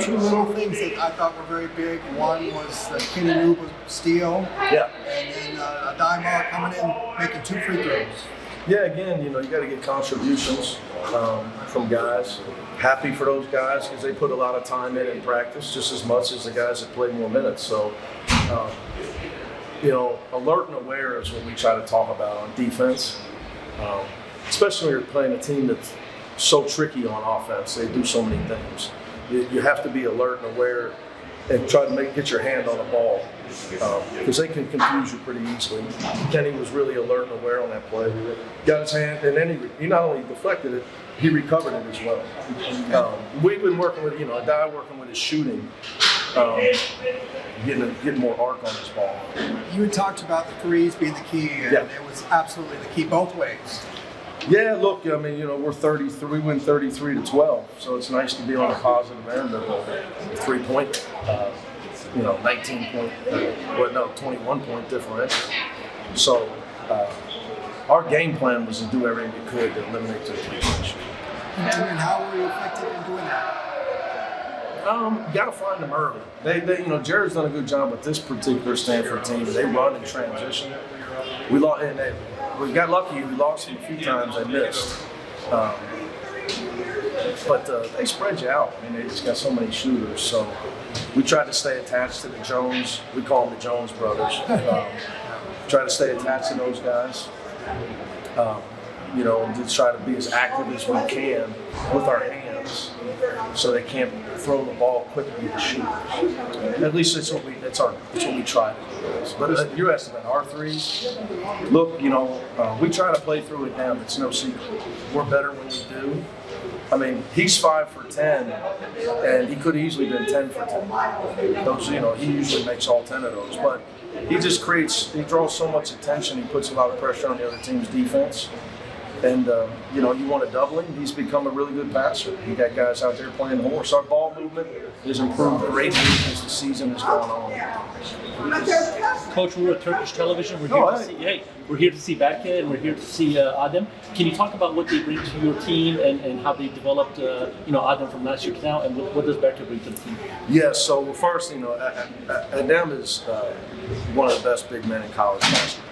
two little things that I thought were very big. One was the Kenny Nuba steal, Yeah. and then Adama coming in making 2 free throws. Yeah, again, you got to get contributions from guys. Happy for those guys because they put a lot of time in practice, just as much as the guys that play more minutes. So, alert and aware is what we try to talk about on defense, especially when you're playing a team that's so tricky on offense. They do so many things. You have to be alert and aware and try to get your hand on the ball because they can confuse you pretty easily. Kenny was really alert and aware on that play. Got his hand, and then he not only deflected it, he recovered it as well. We've been working with, a guy working with his shooting, getting more arc on his ball. You had talked about the threes being the key, and Yeah. it was absolutely the key both ways. Yeah, look, we're 33. We win 33-12, so it's nice to be on the positive end of a 3-point, 21-point differential. So our game plan was to do everything we could to eliminate the three-point. And how were you effective in doing that? You got to find them early. Jared's done a good job with this particular Stanford team. They run in transition. We lost, and we got lucky. We lost them a few times. They missed, but they spread you out. They just got so many shooters. So we tried to stay attached to the Jones. We call them the Jones brothers. Try to stay attached to those guys. And just try to be as active as we can with our hands, so they can't throw the ball quickly to shooters. At least that's what we try to do. But you're asking about our threes. Look, we try to play through it down. It's no secret. We're better when we do. He's 5 for 10, and he could have easily been 10 for 10. Those, he usually makes all 10 of those, but he just he draws so much attention. He puts a lot of pressure on the other team's defense. And, you want to double him. He's become a really good passer. You got guys out there playing the horse. Our ball movement has improved greatly as the season has gone on. Coach, we're at Turkish television. We're here to see Berke and we're here to see Adem. Can you talk about what they bring to your team and how they developed, Adem from last year to now, and what does Berke bring to the team? Yeah, so first, Adem is one of the best big men in college basketball.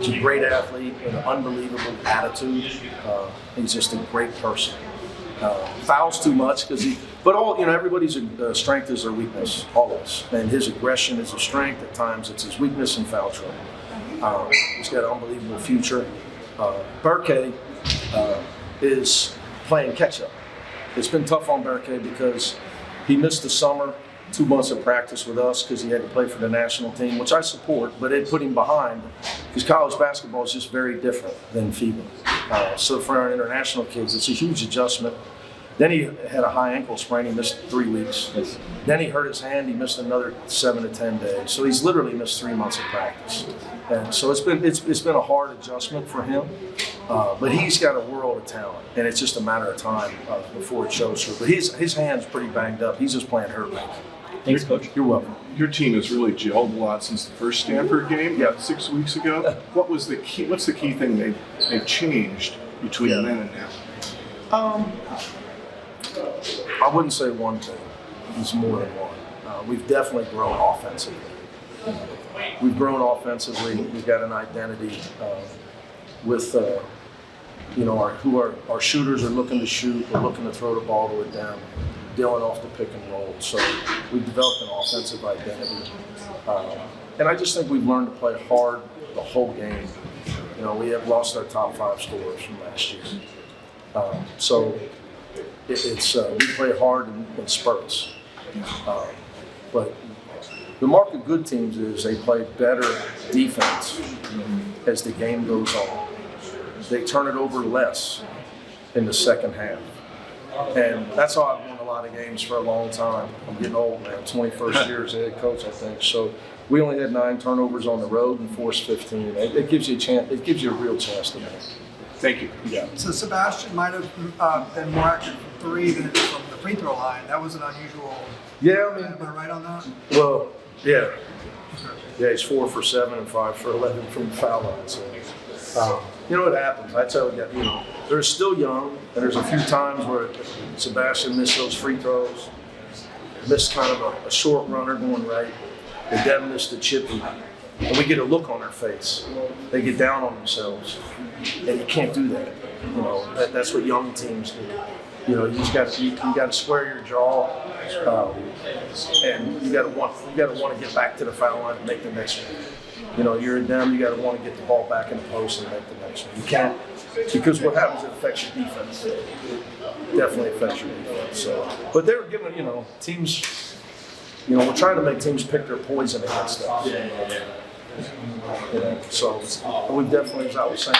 He's a great athlete with an unbelievable attitude. He's just a great person. Fouls too much but everybody's strength is their weakness, always. And his aggression is a strength. At times it's his weakness in foul trouble. He's got an unbelievable future. Berke is playing catch up. It's been tough on Berke because he missed the summer, 2 months of practice with us because he had to play for the national team, which I support, but it put him behind because college basketball is just very different than FIBA. So for our international kids, it's a huge adjustment. Then he had a high ankle sprain. He missed 3 weeks. Yes. Then he hurt his hand. He missed another 7 to 10 days. So he's literally missed 3 months of practice. And so it's been a hard adjustment for him. But he's got a world of talent, and it's just a matter of time before it shows through. But his hand's pretty banged up. He's just playing hurt right now. Thanks, Coach. You're welcome. Your team has really gelled a lot since the first Stanford game, 6 weeks ago. What's the key thing they've changed between then and now? I wouldn't say one thing. It's more than one. We've definitely grown offensively. We've grown offensively. We've got an identity with our shooters are looking to shoot. We're looking to throw the ball to it down. Dealing off the pick and roll. So we've developed an offensive identity. And I just think we've learned to play hard the whole game. We have lost our top 5 scorers from last year. So we play hard in spurts. But the mark of good teams is they play better defense as the game goes on. They turn it over less in the second half. And that's how I've won a lot of games for a long time. I'm getting old, man. 21st year as a head coach, I think. So we only had 9 turnovers on the road and forced 15. It gives you a chance. It gives you a real chance to win. Thank you. Yeah. So Sebastian might have been more active from 3 than from the free throw line. That was an unusual. Yeah, Am I right on that? Well, yeah. Yeah, he's 4 for 7 and 5 for 11 from the foul line. So, it happens. I tell you, they're still young, and there's a few times where Sebastian missed those free throws. miss kind of a short runner going right. They then miss the chippy. And we get a look on their face. They get down on themselves. And you can't do that. You know, that's what young teams do. You know, you just got to square your jaw, and you got to want to get back to the foul line and make the next one. You know, you're in them. You got to want to get the ball back in the post and make the next one. You can't, because what happens, it affects your defense. It definitely affects your defense. So, but they're giving, you know, teams. You know, we're trying to make teams pick their poison against us. You know, so we definitely, as I was saying,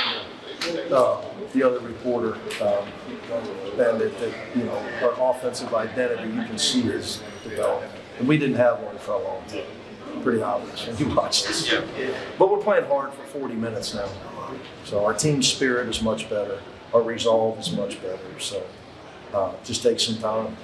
the other reporter, and that you know, our offensive identity you can see is developing, and we didn't have one for a long time. Pretty obvious when you watch this. But we're playing hard for 40 minutes now, so our team spirit is much better, our resolve is much better. So just take some time.